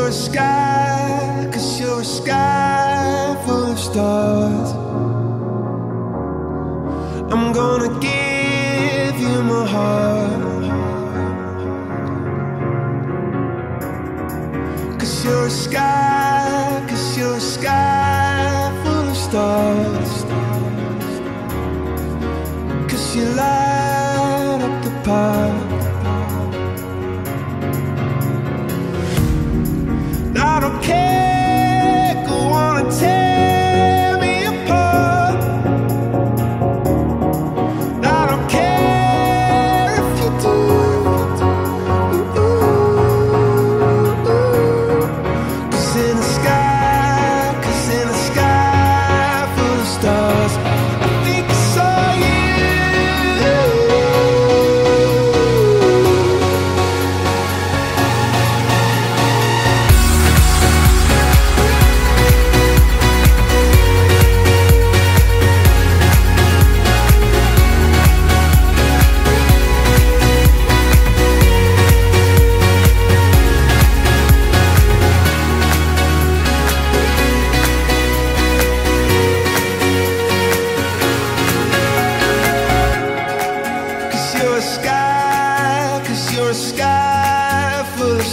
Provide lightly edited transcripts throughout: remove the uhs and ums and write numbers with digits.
you're a sky, 'cause you're a sky full of stars. I'm gonna give you my heart, 'cause you're a sky, 'cause you're a sky full of stars. 'Cause you light up the park. I don't care, go on and tear me apart. I don't care if you do. 'Cause in the sky, 'cause in the sky full of stars, I think I saw you.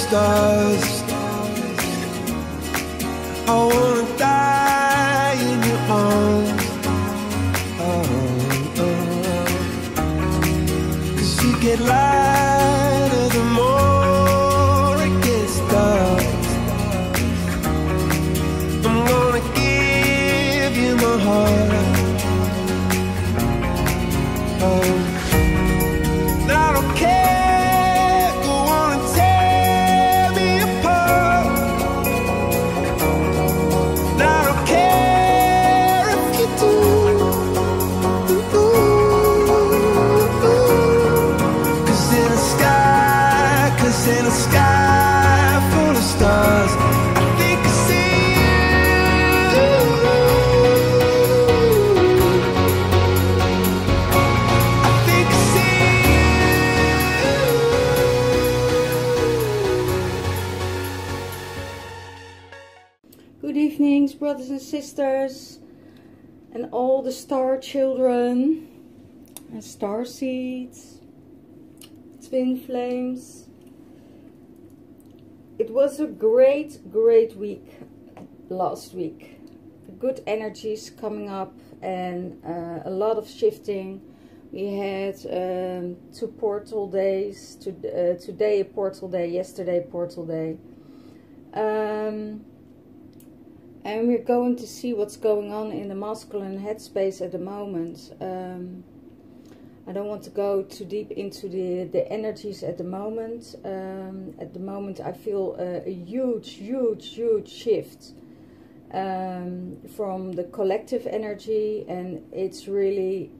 Stars. I wanna die in your arms. Oh, oh. 'Cause you get lighter the more it gets dark. I'm gonna give you my heart. Oh, I don't care. In a sky full of stars, I think I see you. I think I see you. Good evenings, brothers and sisters, and all the star children, and star seeds, twin flames. It was a great week last week. Good energies coming up and a lot of shifting. We had 2 portal days, today a portal day, yesterday a portal day. And we're going to see what's going on in the masculine headspace at the moment. I don't want to go too deep into the energies at the moment. At the moment I feel a huge shift from the collective energy, and it's really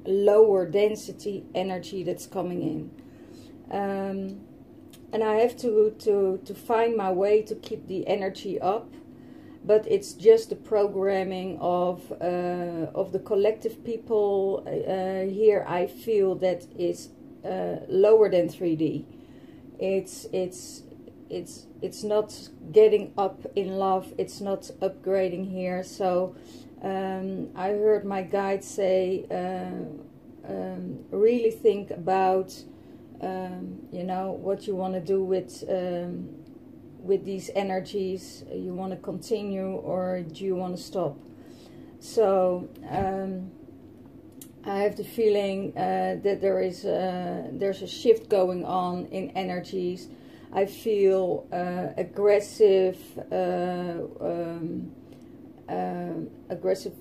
lower density energy that's coming in. And I have to find my way to keep the energy up. But it's just the programming of the collective people here. I feel that is lower than 3D. It's not getting up in love. It's not upgrading here. So I heard my guide say, really think about you know, what you want to do with these energies. You want to continue or do you want to stop? So I have the feeling that there's a shift going on in energies. I feel aggressive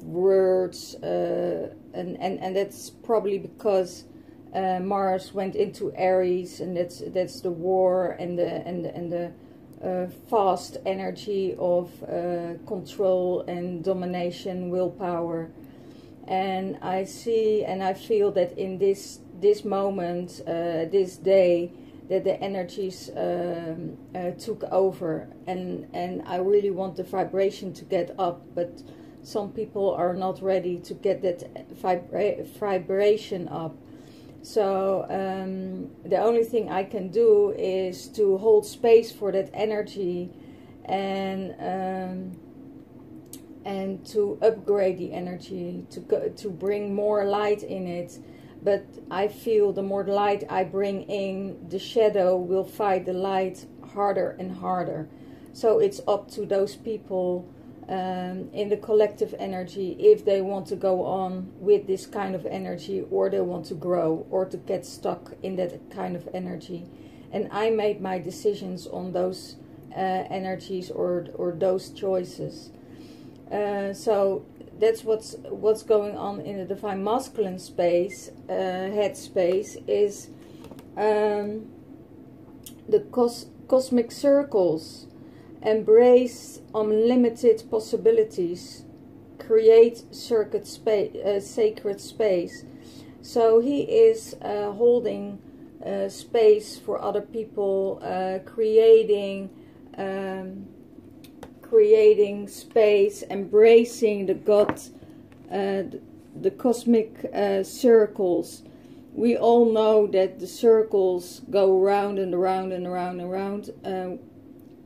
words, and that's probably because Mars went into Aries, and that's the war and the fast energy of control and domination, willpower. And I see and I feel that in this moment, this day, that the energies took over, and I really want the vibration to get up, but some people are not ready to get that vibration up. So the only thing I can do is to hold space for that energy and to upgrade the energy, to bring more light in it. But I feel the more light I bring in, the shadow will fight the light harder and harder. So it's up to those people in the collective energy if they want to go on with this kind of energy, or they want to grow, or to get stuck in that kind of energy. And I made my decisions on those energies or those choices. So that's what's going on in the divine masculine space, headspace, is the cosmic circles. Embrace unlimited possibilities, create sacred space. So he is holding space for other people, creating space, embracing the God, the cosmic circles. We all know that the circles go round and around and around and around.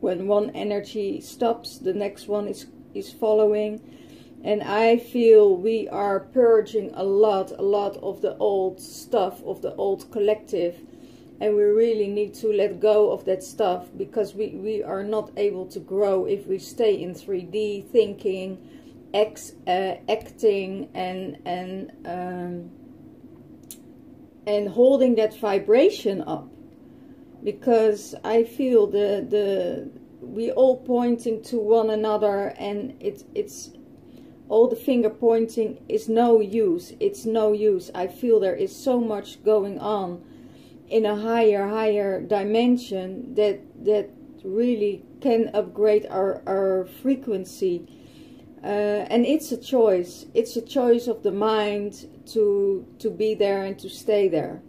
When one energy stops, the next one is following. And I feel we are purging a lot of the old stuff, of the old collective. And we really need to let go of that stuff, because we are not able to grow if we stay in 3D thinking, acting, and holding that vibration up. Because I feel we all pointing to one another, and it's all the finger pointing is no use. It's no use. I feel there is so much going on in a higher dimension that really can upgrade our frequency. And it's a choice. It's a choice of the mind to be there and to stay there.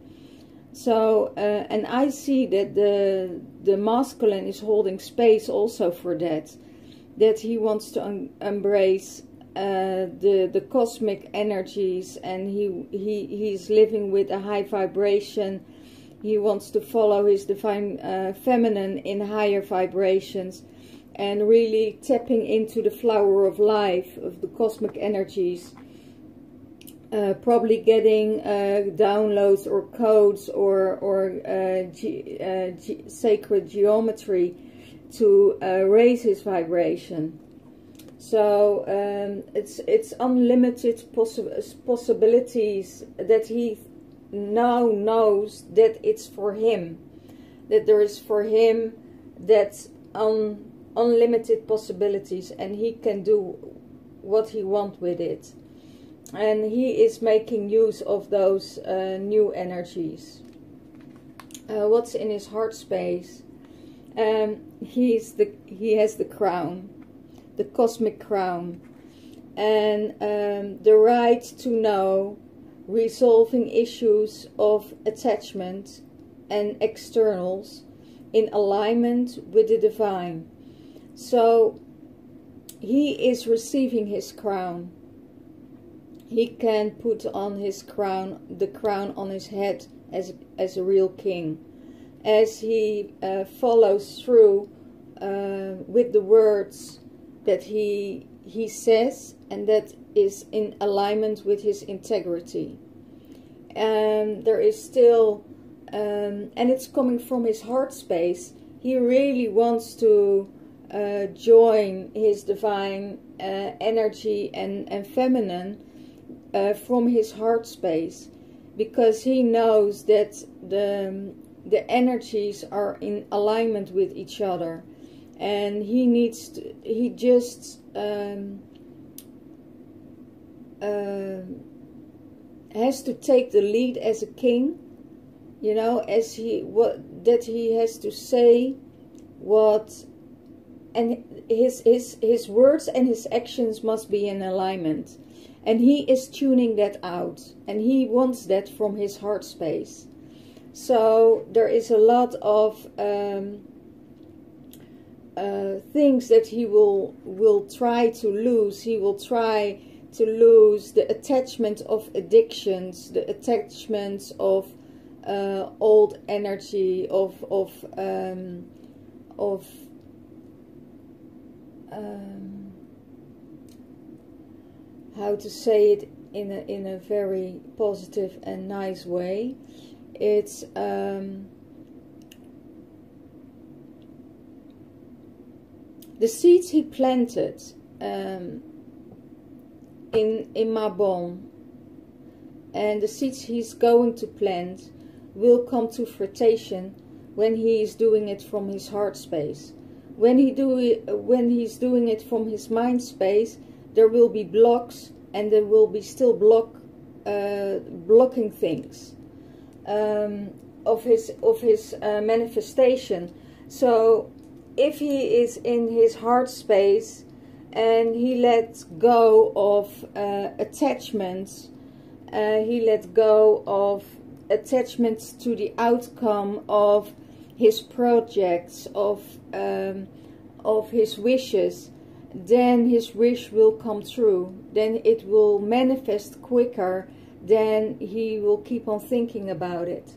So, and I see that the masculine is holding space also for that he wants to embrace the cosmic energies, and he's living with a high vibration. He wants to follow his divine feminine in higher vibrations, and really tapping into the flower of life of the cosmic energies. Probably getting downloads or codes or sacred geometry to raise his vibration. So it's unlimited possibilities that he now knows that it's for him, that there is for him that unlimited possibilities, and he can do what he wants with it. And he is making use of those new energies. What's in his heart space? He has the crown, the cosmic crown, and the right to know, resolving issues of attachment and externals in alignment with the divine. So he is receiving his crown. He can put on his crown, the crown on his head as a real king, as he follows through with the words that he says, and that is in alignment with his integrity. And there is still, and it's coming from his heart space. He really wants to join his divine energy and feminine from his heart space, because he knows that the energies are in alignment with each other, and he just has to take the lead as a king, you know, as he has to say what, and his words and his actions must be in alignment. And he is tuning that out, and he wants that from his heart space. So there is a lot of things that he will try to lose. He will try to lose the attachment of addictions, the attachments of old energy of how to say it in a very positive and nice way. It's the seeds he planted in Mabon, and the seeds he's going to plant will come to fruition when he is doing it from his heart space. When he's doing it from his mind space, there will be blocks, and there will be still blocking things of his manifestation. So if he is in his heart space and he lets go of attachments, he lets go of attachments to the outcome of his projects, of his wishes, then his wish will come true. Then it will manifest quicker than he will keep on thinking about it.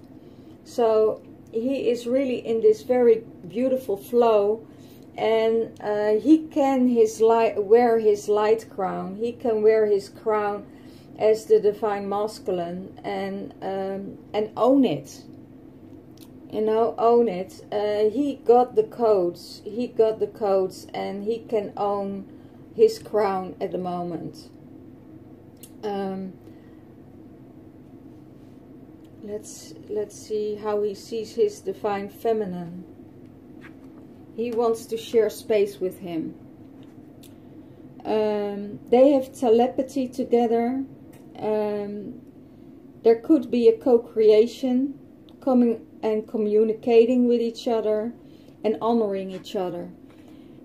So he is really in this very beautiful flow, and he can wear his light crown. He can wear his crown as the divine masculine and own it. You know, own it. He got the codes. He got the codes, and he can own his crown at the moment. Let's see how he sees his divine feminine. He wants to share space with him. They have telepathy together. There could be a co-creation, coming and communicating with each other and honoring each other.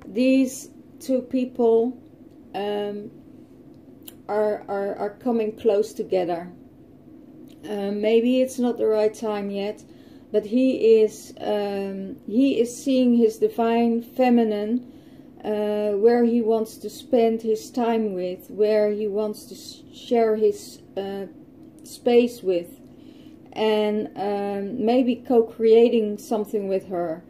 These two people are coming close together. Maybe it's not the right time yet, but he is seeing his divine feminine, where he wants to spend his time with, where he wants to share his space with, and maybe co-creating something with her.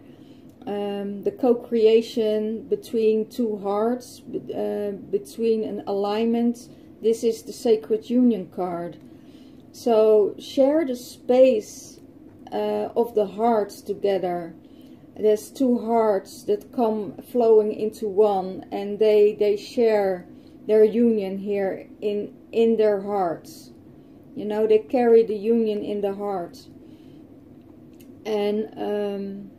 The co-creation between two hearts, between an alignment. This is the Sacred Union card. So share the space of the hearts together. There's two hearts that come flowing into one, and they share their union here in their hearts. You know, they carry the union in the heart. And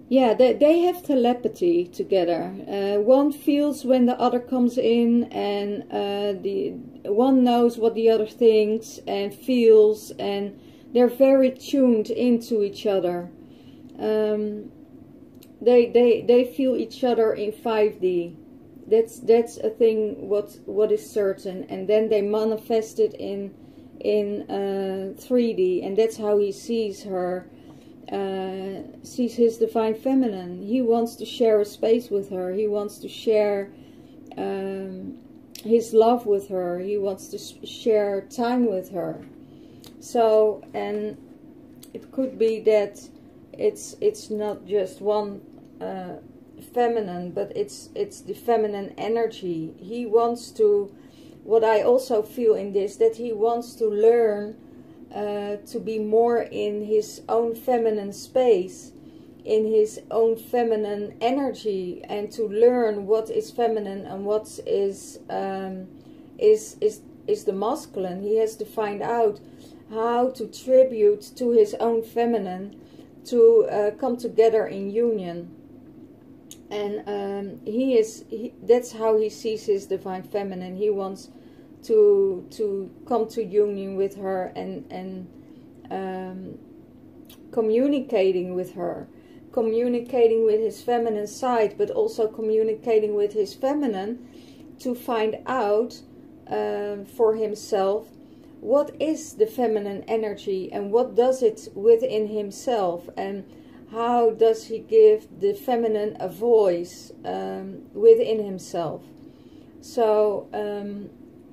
yeah, they have telepathy together. One feels when the other comes in, and the one knows what the other thinks and feels, and they're very tuned into each other. They feel each other in 5D. That's a thing. What is certain, and then they manifest it in 3D, and that's how he sees her. Sees his divine feminine. He wants to share a space with her. He wants to share his love with her. He wants to share time with her. So, and it could be that it's not just one feminine, but it's the feminine energy. He wants to, what I also feel in this, that he wants to learn to be more in his own feminine space, in his own feminine energy, and to learn what is feminine and what is the masculine. He has to find out how to tribute to his own feminine to come together in union. And that's how he sees his divine feminine. He wants to come to union with her and communicating with her, communicating with his feminine side, but also communicating with his feminine to find out for himself what is the feminine energy and what does it within himself, and how does he give the feminine a voice within himself. So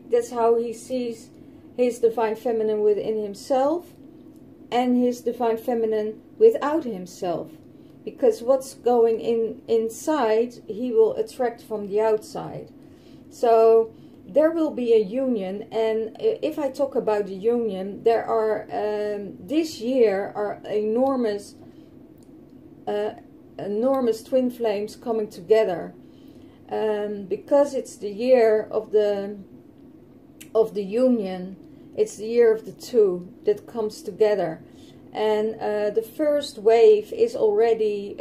that's how he sees his divine feminine within himself and his divine feminine without himself. Because what's going inside, he will attract from the outside. So there will be a union, and if I talk about the union, there are this year are enormous twin flames coming together, because it's the year of the union. It's the year of the two that comes together, and the first wave is already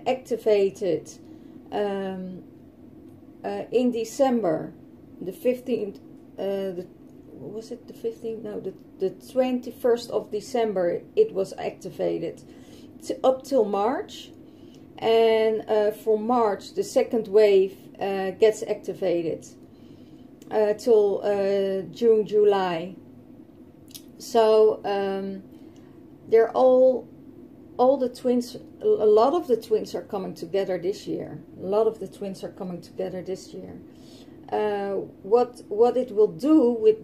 activated in December, the 15th. Was it the 15th? No, the 21st of December it was activated up till March, and for March the second wave gets activated till June, July. So they're all the twins. A lot of the twins are coming together this year. What it will do with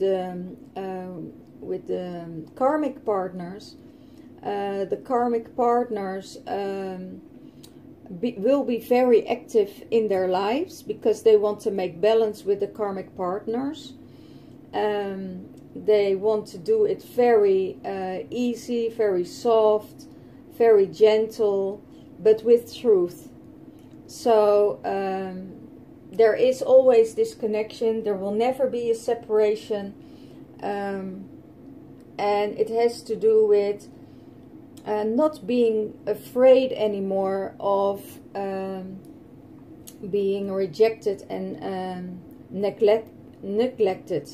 the karmic partners? The karmic partners will be very active in their lives because they want to make balance with the karmic partners. They want to do it very easy, very soft, very gentle, but with truth. So there is always this connection. There will never be a separation, and it has to do with not being afraid anymore of being rejected and neglected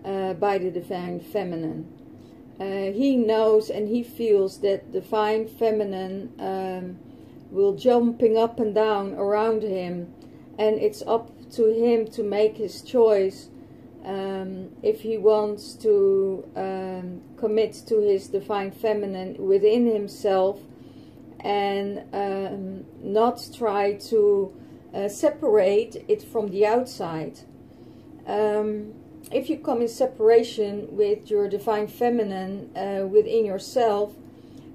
by the divine feminine. He knows and he feels that divine feminine will jumping up and down around him, and it's up to him to make his choice if he wants to commit to his divine feminine within himself and not try to separate it from the outside. If you come in separation with your divine feminine within yourself,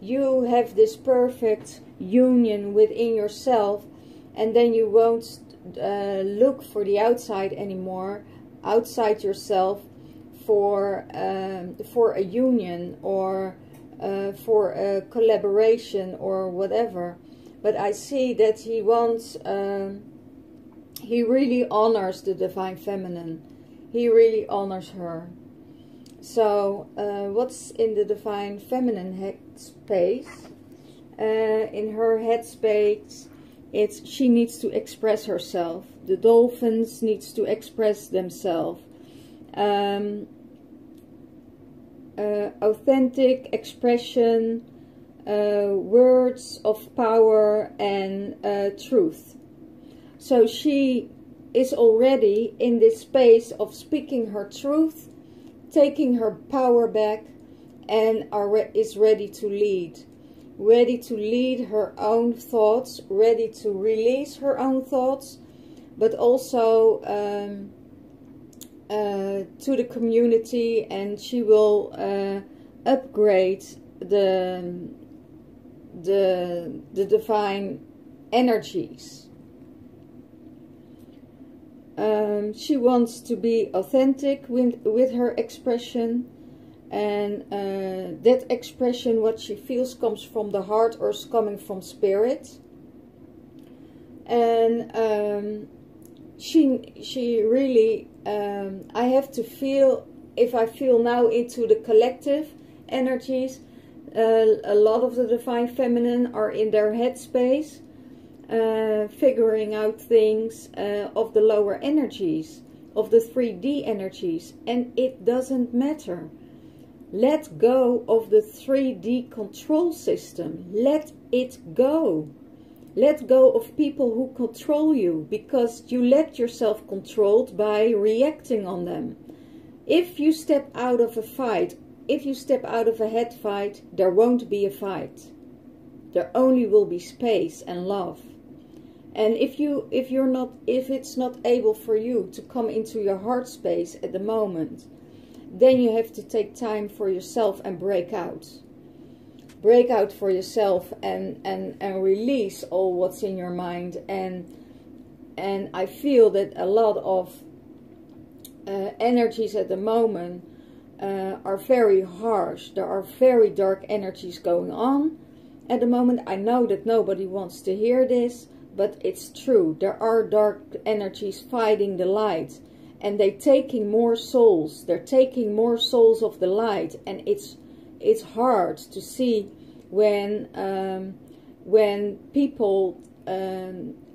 you have this perfect union within yourself, and then you won't look for the outside anymore, outside yourself, for a union or for a collaboration or whatever. But I see that he wants, he really honors the divine feminine. He really honors her. So what's in the divine feminine headspace? In her headspace, she needs to express herself. The dolphins needs to express themselves. Authentic expression, words of power and truth. So she is already in this space of speaking her truth, taking her power back, and is ready to lead. Ready to lead her own thoughts, ready to release her own thoughts, but also to the community, and she will upgrade the divine energies. She wants to be authentic with her expression, and that expression, what she feels, comes from the heart or is coming from spirit. And she really, I have to feel, if I feel now into the collective energies, a lot of the divine feminine are in their headspace, figuring out things of the lower energies, of the 3D energies, and it doesn't matter. Let go of the 3D control system. Let it go. Let go of people who control you, because you let yourself controlled by reacting on them. If you step out of a fight, if you step out of a head fight, there won't be a fight. There only will be space and love. And if it's not able for you to come into your heart space at the moment, then you have to take time for yourself and break out. Break out for yourself and release all what's in your mind. And I feel that a lot of energies at the moment are very harsh. There are very dark energies going on at the moment. I know that nobody wants to hear this, but it's true. There are dark energies fighting the light, and they're taking more souls. They're taking more souls of the light, and it's hard to see when people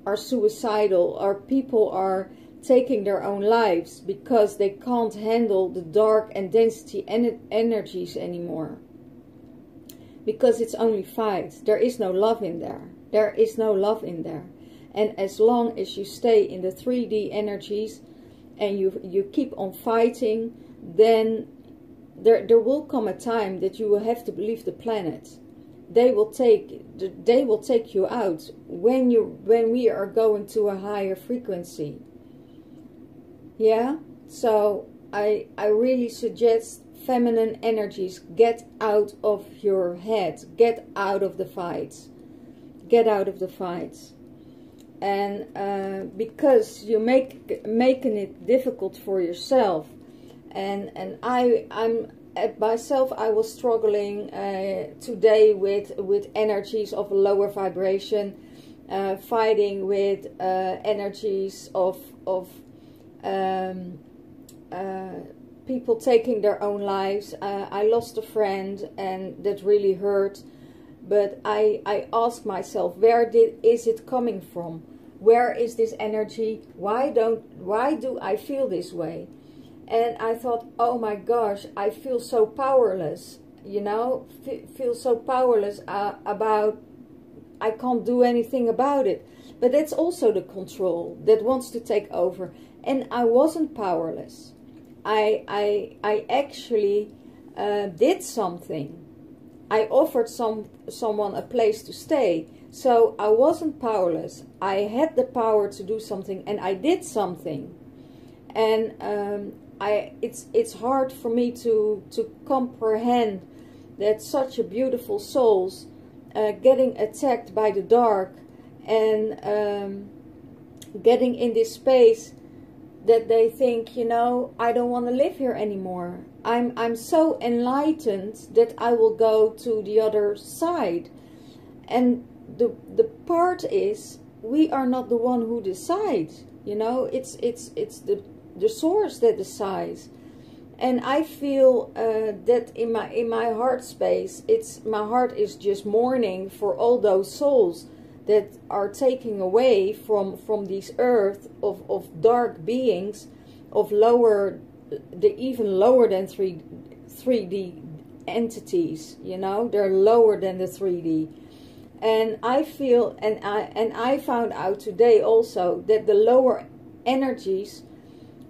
are suicidal, or people are taking their own lives because they can't handle the dark and density energies anymore. Because it's only fight. There is no love in there. There is no love in there. And as long as you stay in the 3D energies and you keep on fighting, then there will come a time that you will have to leave the planet. They will take you out when we are going to a higher frequency. Yeah, so I really suggest feminine energies, get out of your head, get out of the fights, get out of the fights. And because you're making it difficult for yourself, and I'm at myself, I was struggling today with energies of a lower vibration, fighting with energies of people taking their own lives. I lost a friend, and that really hurt. But I asked myself, is it coming from? Where is this energy? Why do I feel this way? And I thought, oh my gosh, I feel so powerless. You know, feel so powerless about, I can't do anything about it. But that's also the control that wants to take over. And I wasn't powerless. I actually did something. I offered someone a place to stay. So I wasn't powerless. I had the power to do something, and I did something. And it's hard for me to comprehend that such a beautiful souls getting attacked by the dark, and getting in this space that they think, you know, I don't want to live here anymore. I'm so enlightened that I will go to the other side. And the part is, we are not the one who decides. You know, it's the source that decides. And I feel that in my heart space, my heart is just mourning for all those souls that are taking away from this earth of dark beings, of even lower than 3D entities. You know, they're lower than the 3D. And I feel, and I found out today also, that the lower energies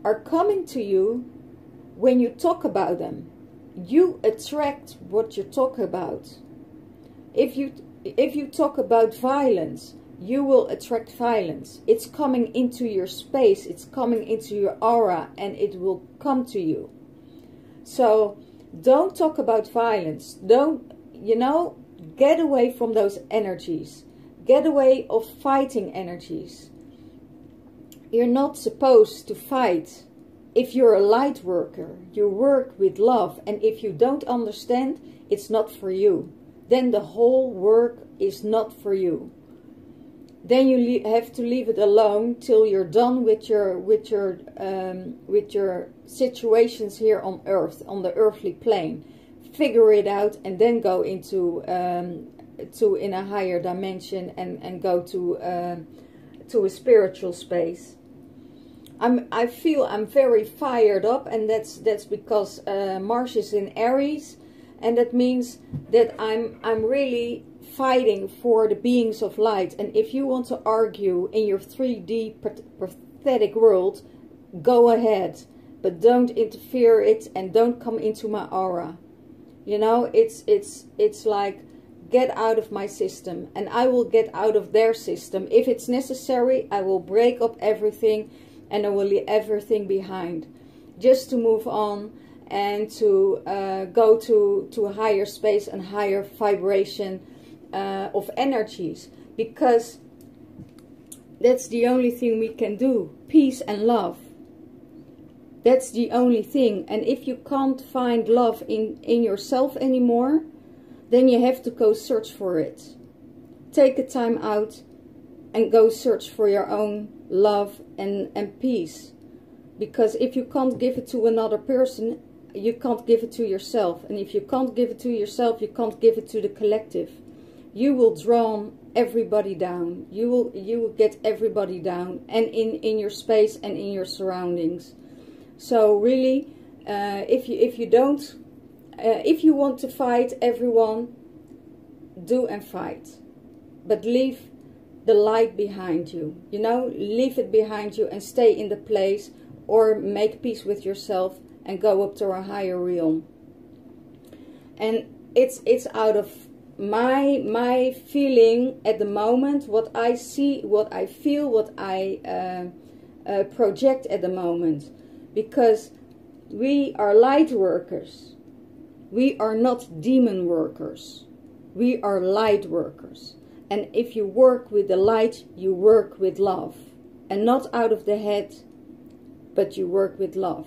are coming to you when you talk about them. You attract what you talk about. If you talk about violence, you will attract violence. It's coming into your space, it's coming into your aura, and it will come to you. So don't talk about violence. Don't, you know, get away from those energies. Get away of fighting energies. You're not supposed to fight. If you're a light worker, you work with love. And if you don't understand, it's not for you. Then the whole work is not for you. Then you have to leave it alone till you're done with your situations here on Earth, on the earthly plane. Figure it out, and then go into in a higher dimension, and go to a spiritual space. I feel I'm very fired up, and that's because Mars is in Aries, and that means that I'm really fighting for the beings of light. And if you want to argue in your 3D pathetic world, go ahead, but don't interfere it, and don't come into my aura. You know, it's like, get out of my system, and I will get out of their system. If it's necessary, I will break up everything, and I will leave everything behind, just to move on and to go to a higher space and higher vibration of energies, because that's the only thing we can do. Peace and love. That's the only thing. And if you can't find love in yourself anymore, then you have to go search for it. Take a time out and go search for your own love and peace. Because if you can't give it to another person, you can't give it to yourself. And if you can't give it to yourself, you can't give it to the collective. You will drown everybody down. You will get everybody down, and in your space and in your surroundings. So really, if you want to fight everyone, do and fight, but leave the light behind you. You know, leave it behind you and stay in the place, or make peace with yourself and go up to a higher realm. And it's out of my feeling at the moment, what I see, what I feel, what I project at the moment, because we are light workers. We are not demon workers. We are light workers. And if you work with the light, you work with love, and not out of the head, but you work with love.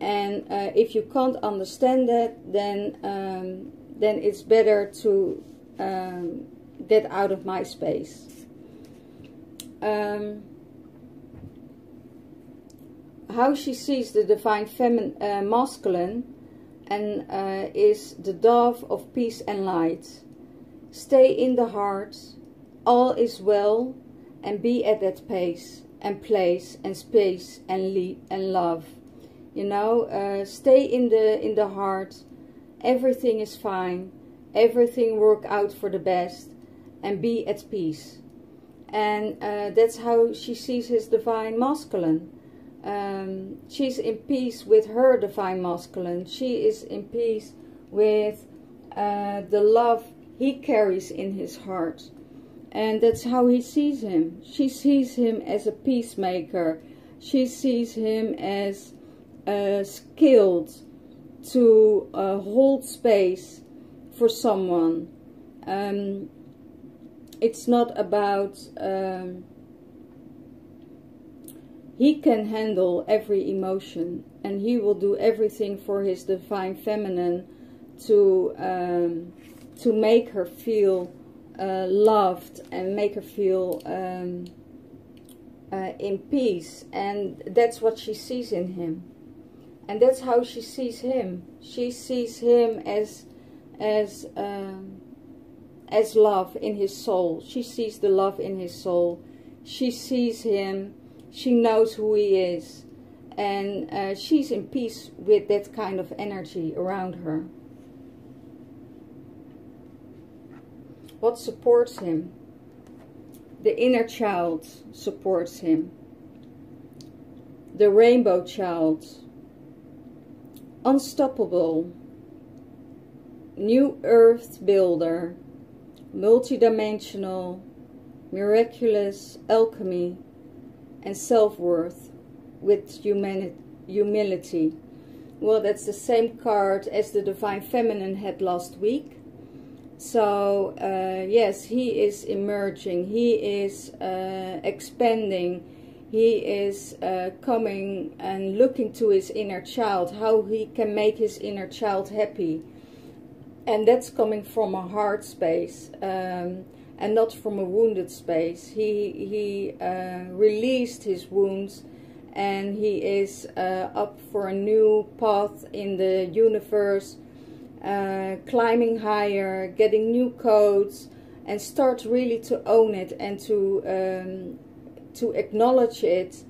And if you can't understand that, then it's better to get out of my space. How she sees the divine feminine, masculine, and is the dove of peace and light. Stay in the heart, all is well, and be at that pace and place and space and love. You know, stay in the heart. Everything is fine. Everything work out for the best, and be at peace. And that's how she sees his divine masculine. She's in peace with her divine masculine. She is in peace with the love he carries in his heart. And that's how he sees him. She sees him as a peacemaker. She sees him as skilled to hold space for someone. It's not about... he can handle every emotion, and he will do everything for his divine feminine to make her feel loved and make her feel in peace. And that's what she sees in him, and that's how she sees him. She sees him as love in his soul. She sees the love in his soul. She sees him. She knows who he is, and she's in peace with that kind of energy around her. What supports him? The inner child supports him. The rainbow child. Unstoppable. New earth builder. Multidimensional. Miraculous alchemy. And self-worth with humility. Well, that's the same card as the Divine Feminine had last week. So, yes, he is emerging. He is expanding. He is coming and looking to his inner child, how he can make his inner child happy. And that's coming from a heart space. And not from a wounded space. He released his wounds, and he is up for a new path in the universe, climbing higher, getting new codes, and start really to own it and to acknowledge it,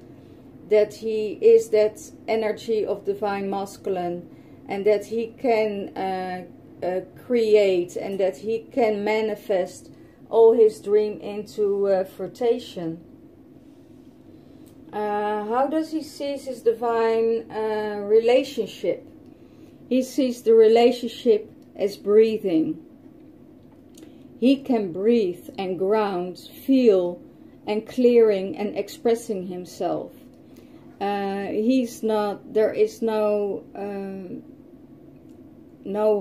that he is that energy of divine masculine, and that he can create, and that he can manifest all his dream into fruition. How does he see his divine relationship? He sees the relationship as breathing. He can breathe and ground, feel and clearing and expressing himself. He's not, there is no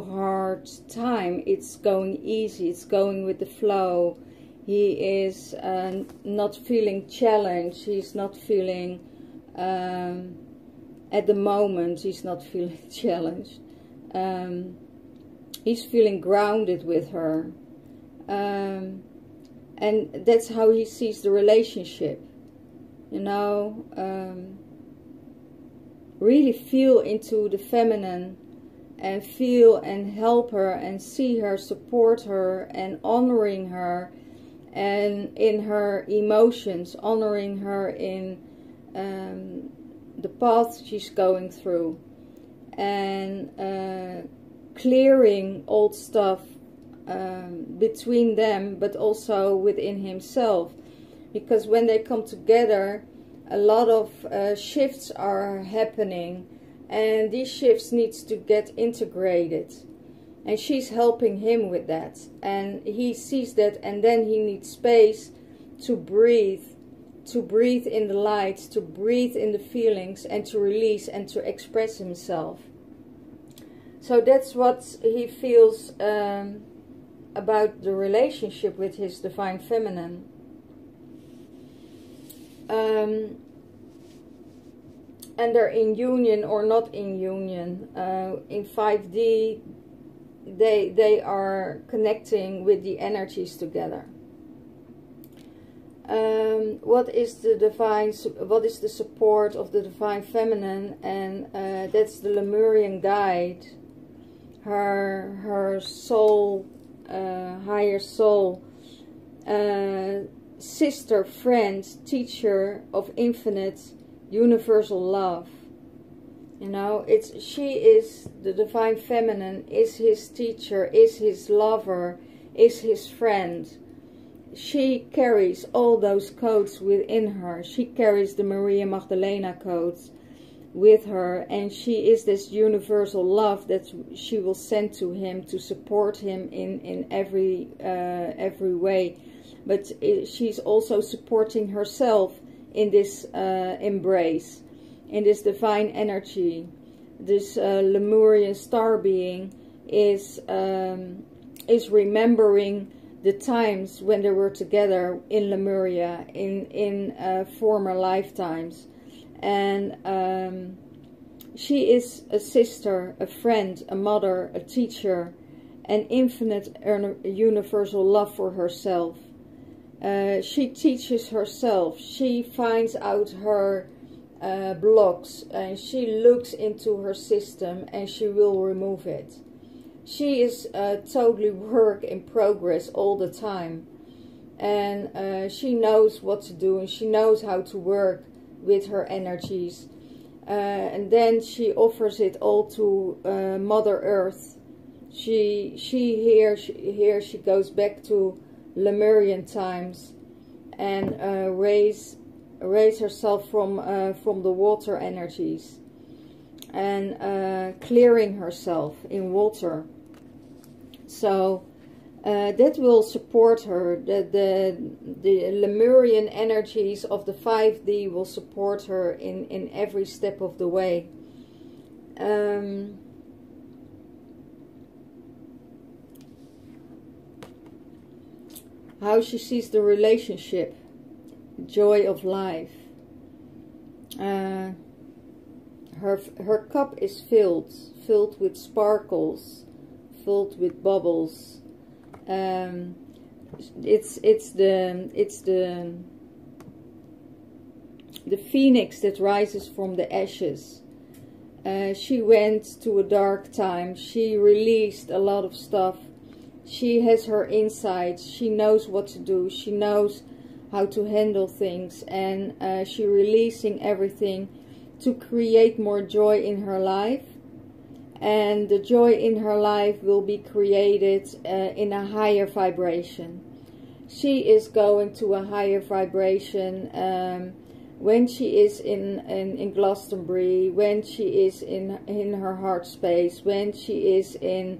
hard time. It's going easy, it's going with the flow. He is not feeling challenged. He's not feeling, at the moment, he's not feeling challenged. He's feeling grounded with her. And that's how he sees the relationship. You know, really feel into the feminine and feel and help her and see her, support her and honoring her and in her emotions, honoring her in the path she's going through, and clearing old stuff between them, but also within himself, because when they come together, a lot of shifts are happening, and these shifts needs to get integrated. And she's helping him with that. And he sees that, and then he needs space to breathe in the light, to breathe in the feelings, and to release and to express himself. So that's what he feels about the relationship with his divine feminine. And they're in union or not in union. In 5D, they are connecting with the energies together. What is the support of the divine feminine? And that's the Lemurian guide, her soul, higher soul, sister, friend, teacher of infinite universal love. You know, she is the divine feminine, is his teacher, is his lover, is his friend. She carries all those codes within her. She carries the Maria Magdalena codes with her, and she is this universal love that she will send to him to support him in every way. But she's also supporting herself in this embrace, in this divine energy. This Lemurian star being is remembering the times when they were together in Lemuria in former lifetimes, and she is a sister, a friend, a mother, a teacher, an infinite universal love for herself. She teaches herself. She finds out her blocks, and she looks into her system, and she will remove it. She is totally work in progress all the time, and she knows what to do, and she knows how to work with her energies, and then she offers it all to Mother Earth. She goes back to Lemurian times and raise herself from the water energies, and clearing herself in water. So that will support her. The Lemurian energies of the 5D will support her in every step of the way. How she sees the relationship, joy of life. Her cup is filled with sparkles, filled with bubbles. It's the phoenix that rises from the ashes. She went to a dark time. She released a lot of stuff. She has her insights. She knows what to do. She knows how to handle things, and she's releasing everything to create more joy in her life. And the joy in her life will be created in a higher vibration. She is going to a higher vibration when she is in Glastonbury, when she is in her heart space, when she is in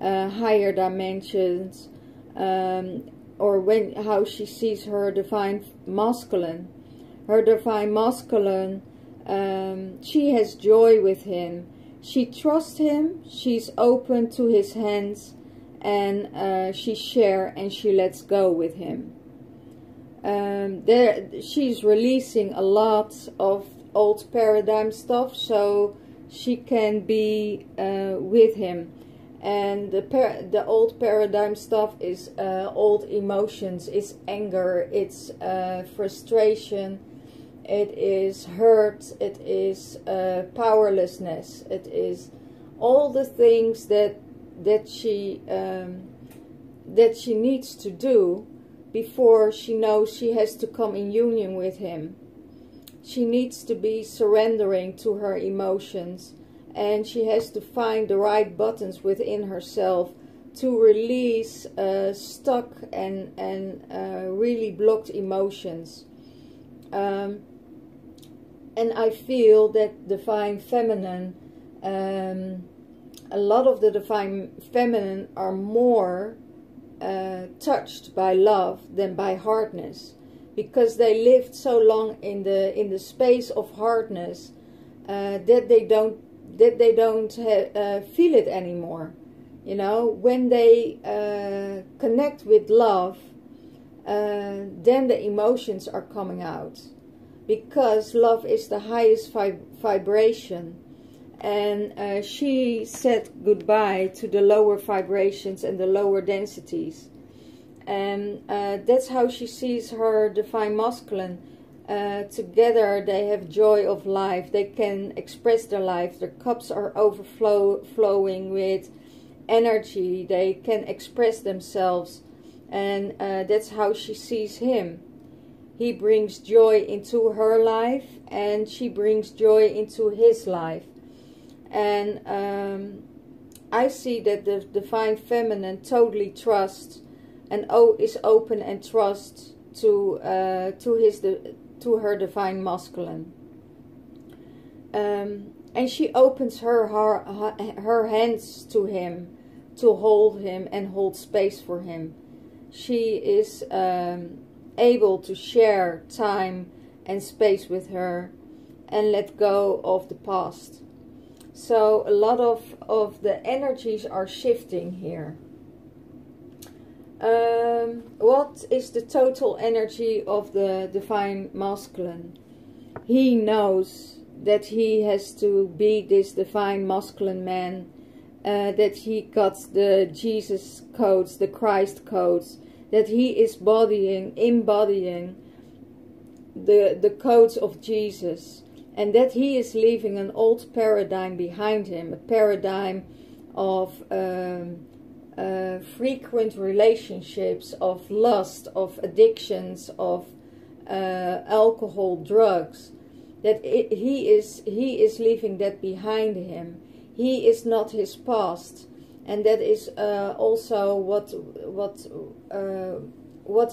higher dimensions, or how she sees her divine masculine. Her divine masculine She has joy with him. She trusts him. She's open to his hands, and she shares and she lets go with him. She's releasing a lot of old paradigm stuff, so she can be with him. And the old paradigm stuff is old emotions, it's anger, it's frustration, it is hurt, it is powerlessness, it is all the things that she needs to do before she knows she has to come in union with him. She needs to be surrendering to her emotions, and she has to find the right buttons within herself to release stuck and really blocked emotions. And I feel that Divine Feminine, a lot of the Divine Feminine are more touched by love than by hardness, because they lived so long in the space of hardness that they don't feel it anymore. You know, when they connect with love, then the emotions are coming out, because love is the highest vibration. And she said goodbye to the lower vibrations and the lower densities. And that's how she sees her Divine Masculine. Together they have joy of life. They can express their life. Their cups are overflowing with energy. They can express themselves. And that's how she sees him. He brings joy into her life, and she brings joy into his life. And I see that the Divine Feminine totally trusts and is open and trusts to her Divine Masculine. And she opens her hands to him, to hold him and hold space for him. She is able to share time and space with her and let go of the past. So a lot of the energies are shifting here. What is the total energy of the Divine Masculine? He knows that he has to be this Divine Masculine man, that he got the Jesus codes, the Christ codes, that he is embodying the codes of Jesus, and that he is leaving an old paradigm behind him, a paradigm of frequent relationships, of lust, of addictions, of alcohol, drugs. That he is leaving that behind him. He is not his past, and that is also what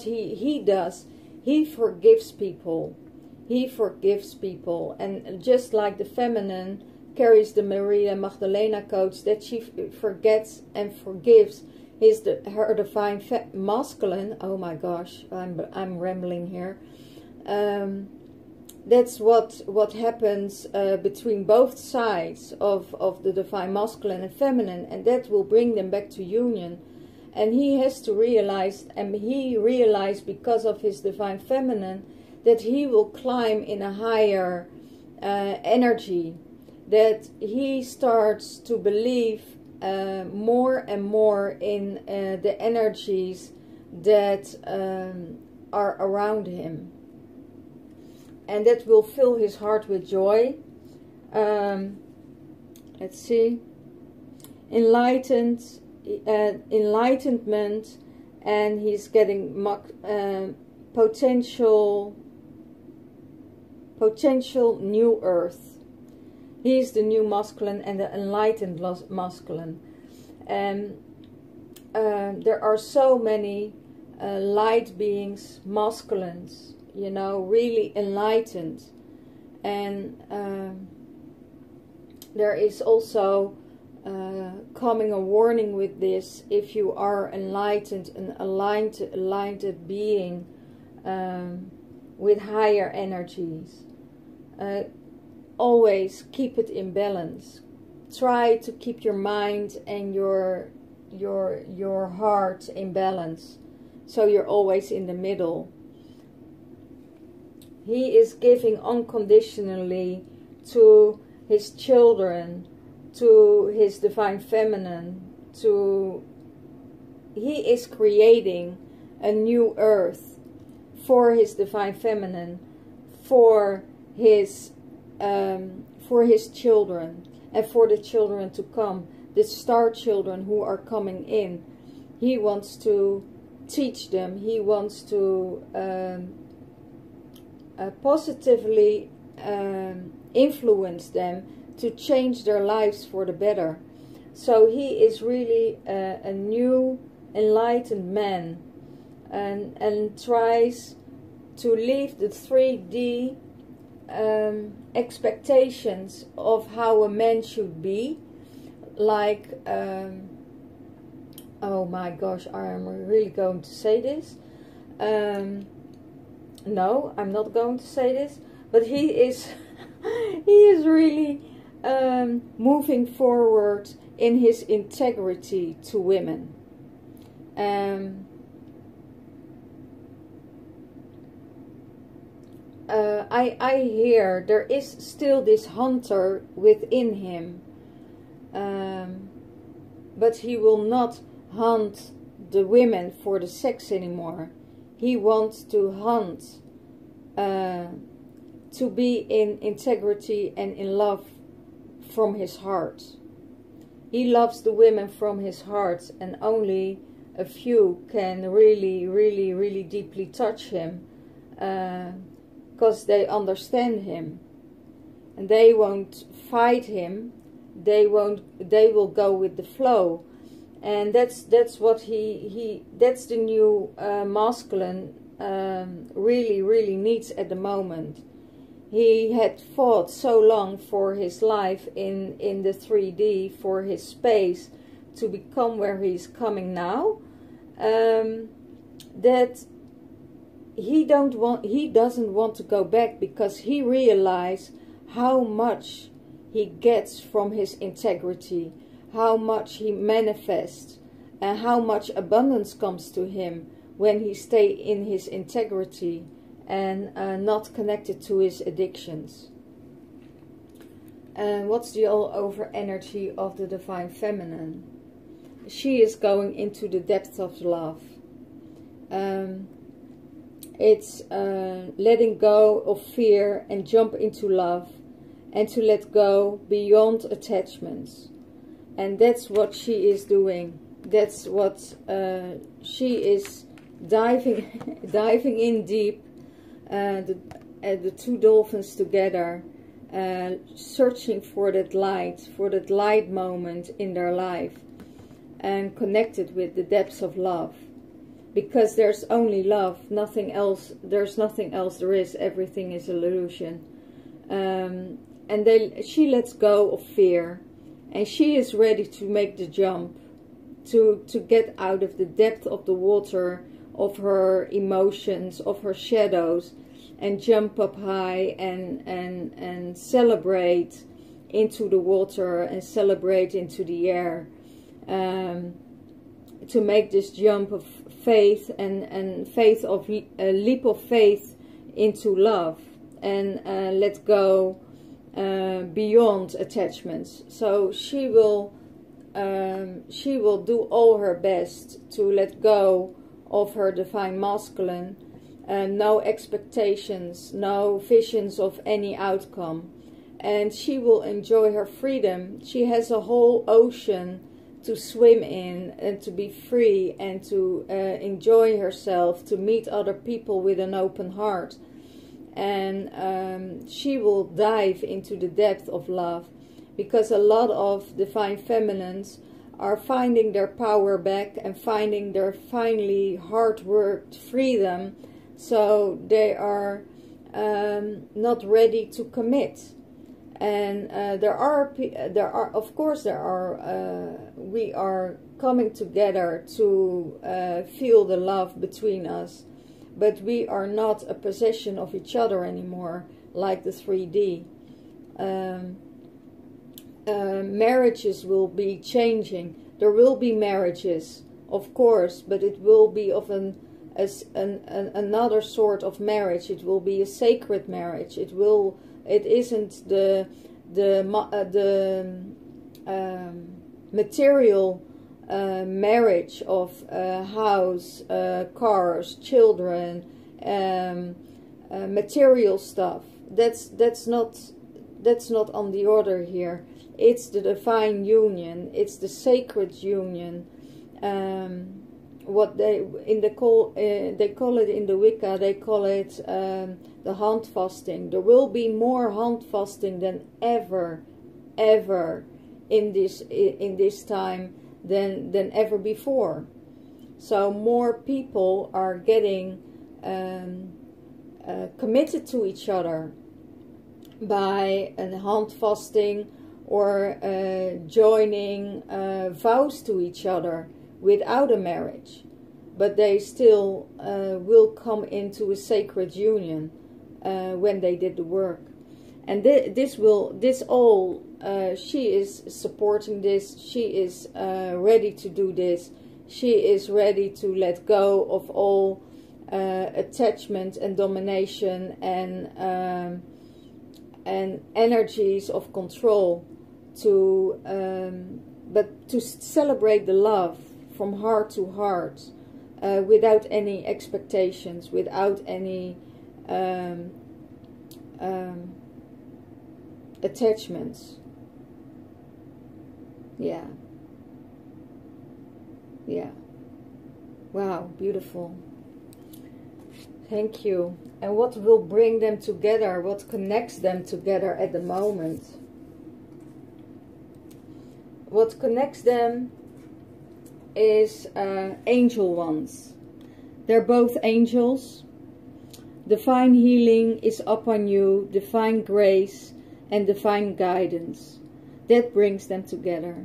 he does. He forgives people. He forgives people, and just like the feminine carries the Maria Magdalena codes, that she forgets and forgives her Divine Masculine. Oh my gosh, I'm rambling here. That's what happens between both sides of the Divine Masculine and Feminine, and that will bring them back to union. And he has to realize, and he realized because of his Divine Feminine, that he will climb in a higher energy, that he starts to believe more and more in the energies that are around him. And that will fill his heart with joy. Let's see. Enlightenment, and he's getting potential new earth. He is the new masculine and the enlightened masculine. And there are so many light beings, masculines, you know, really enlightened. And there is also coming a warning with this: if you are enlightened, an aligned being with higher energies, always keep it in balance. Try to keep your mind and your heart in balance, so you're always in the middle. He is giving unconditionally to his children, to his divine feminine, he is creating a new earth for his divine feminine, for his children, and for the children to come, the star children who are coming in. He wants to teach them. He wants to positively influence them to change their lives for the better. So he is really a new enlightened man, and tries to leave the 3D expectations of how a man should be, like oh my gosh, I'm really going to say this. No, I'm not going to say this, but he is he is really moving forward in his integrity to women. I hear there is still this hunter within him, but he will not hunt the women for the sex anymore. He wants to hunt to be in integrity and in love from his heart. He loves the women from his heart, and only a few can really deeply touch him, because they understand him, and they won't fight him. They will go with the flow, and that's what that's the new masculine really needs at the moment. He had fought so long for his life in the 3D, for his space to become where he's coming now, that he doesn't want to go back, because he realized how much he gets from his integrity, how much he manifests, and how much abundance comes to him when he stays in his integrity and not connected to his addictions. And what's the all over energy of the divine feminine? She is going into the depth of love. It's letting go of fear and jump into love, and to let go beyond attachments. And that's what she is doing. That's what she is diving in deep. The two dolphins together, searching for that light moment in their life, and connected with the depths of love, because there's only love, nothing else. There's nothing else there is. Everything is illusion. And she lets go of fear, and she is ready to make the jump, to get out of the depth of the water of her emotions, of her shadows, and jump up high and celebrate into the water and celebrate into the air, to make this jump of faith and faith of a leap of faith into love, and let go beyond attachments. So she will do all her best to let go of her divine masculine, no expectations, no visions of any outcome, and she will enjoy her freedom. She has a whole ocean to swim in, and to be free, and to enjoy herself, to meet other people with an open heart, and she will dive into the depth of love, because a lot of divine feminines are finding their power back and finding their finally hard-worked freedom, so they are not ready to commit. And we are coming together to feel the love between us, but we are not a possession of each other anymore, like the 3D. marriages will be changing. There will be marriages, of course, but it will be of another sort of marriage. It will be a sacred marriage. It isn't the material marriage of house, cars, children, material stuff. That's not on the order here. It's the divine union. It's the sacred union. What they call it in the Wicca, they call it the hand fasting. There will be more hand fasting than ever in this time than ever before. So more people are getting committed to each other by a hand fasting, or joining vows to each other without a marriage, but they still will come into a sacred union when they did the work. And she is supporting this. She is ready to do this. She is ready to let go of all attachment and domination and energies of control, but to celebrate the love from heart to heart, without any expectations, without any attachments. Yeah. Wow, beautiful. Thank you. And what will bring them together? What connects them together at the moment? What connects them is angel ones. They're both angels. Divine healing is upon you, divine grace and divine guidance. That brings them together.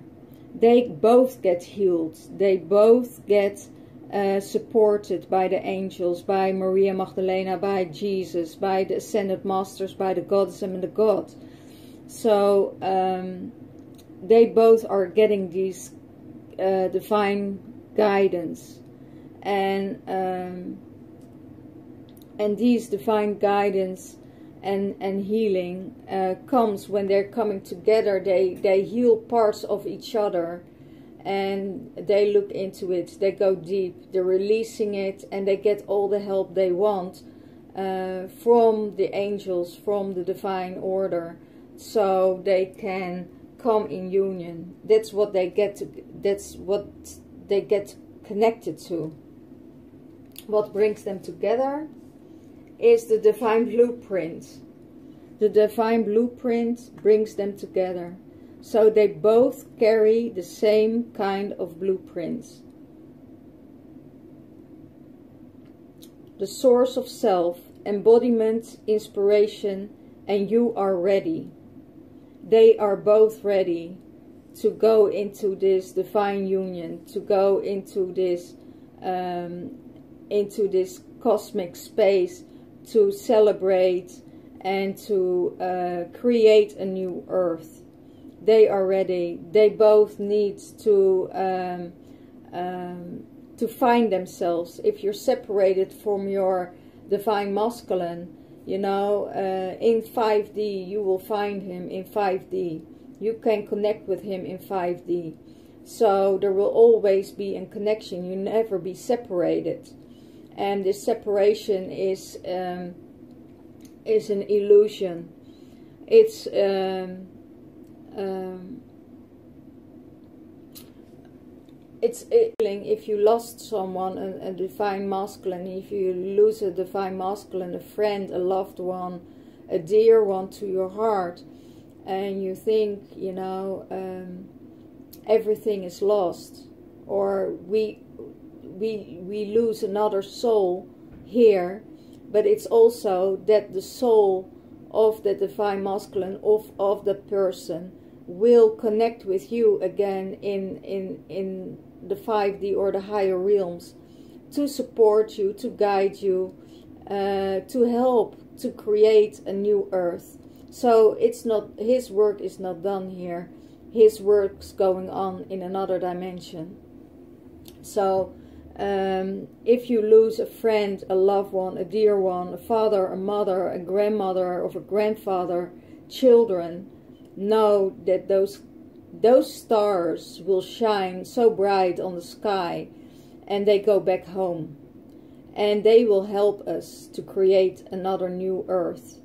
They both get healed. They both get supported by the angels, by Maria Magdalena, by Jesus, by the Ascended Masters, by the Goddess and the God. So they both are getting these divine guidance, and these divine guidance and healing comes when they're coming together. They heal parts of each other, and they look into it. They go deep. They're releasing it, and they get all the help they want from the angels, from the divine order, so they can come in union. That's what they get to. That's what they get connected to. What brings them together is the divine blueprint. The divine blueprint brings them together. So they both carry the same kind of blueprints. The source of self, embodiment, inspiration, and you are ready. They are both ready to go into this divine union, to go into this cosmic space, to celebrate and to create a new earth. They are ready. They both need to find themselves. If you're separated from your divine masculine, you know, in 5D, you will find him in 5D. You can connect with him in 5D. So there will always be a connection. You never be separated. And this separation is an illusion. It's if you lost someone, a divine masculine, if you lose a divine masculine, a friend, a loved one, a dear one to your heart, and you think, you know, everything is lost, or we lose another soul here, but it's also that the soul of the divine masculine, of the person, will connect with you again in the 5D or the higher realms, to support you, to guide you, to help to create a new earth. So it's not, his work is not done here. His work's going on in another dimension. So if you lose a friend, a loved one, a dear one, a father, a mother, a grandmother, or a grandfather, children, know that those stars will shine so bright on the sky, and they go back home, and they will help us to create another new earth.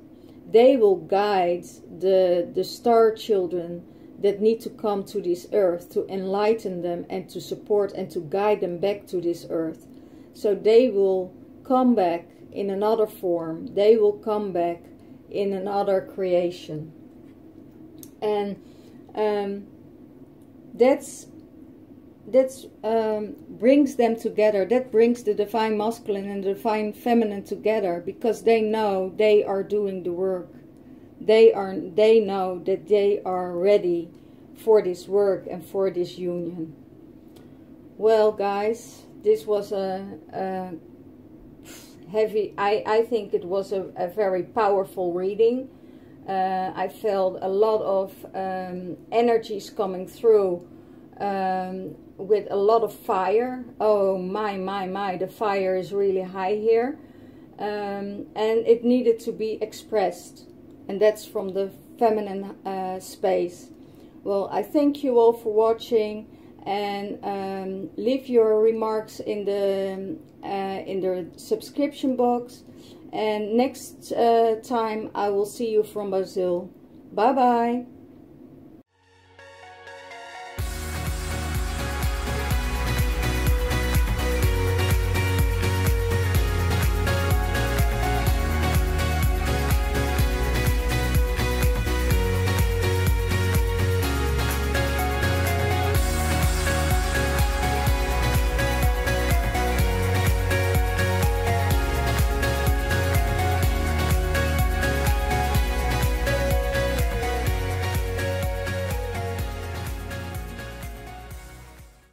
They will guide the star children that need to come to this earth, to enlighten them and to support and to guide them back to this earth. So they will come back in another form. They will come back in another creation. And that's brings them together. That brings the divine masculine and the divine feminine together, because they know they are doing the work. They know that they are ready for this work and for this union. Well, guys, this was a heavy, I think it was a very powerful reading. I felt a lot of energies coming through with a lot of fire. Oh my, the fire is really high here. And it needed to be expressed. And that's from the feminine space. Well, I thank you all for watching, and leave your remarks in the subscription box. And next time I will see you from Brazil. Bye bye.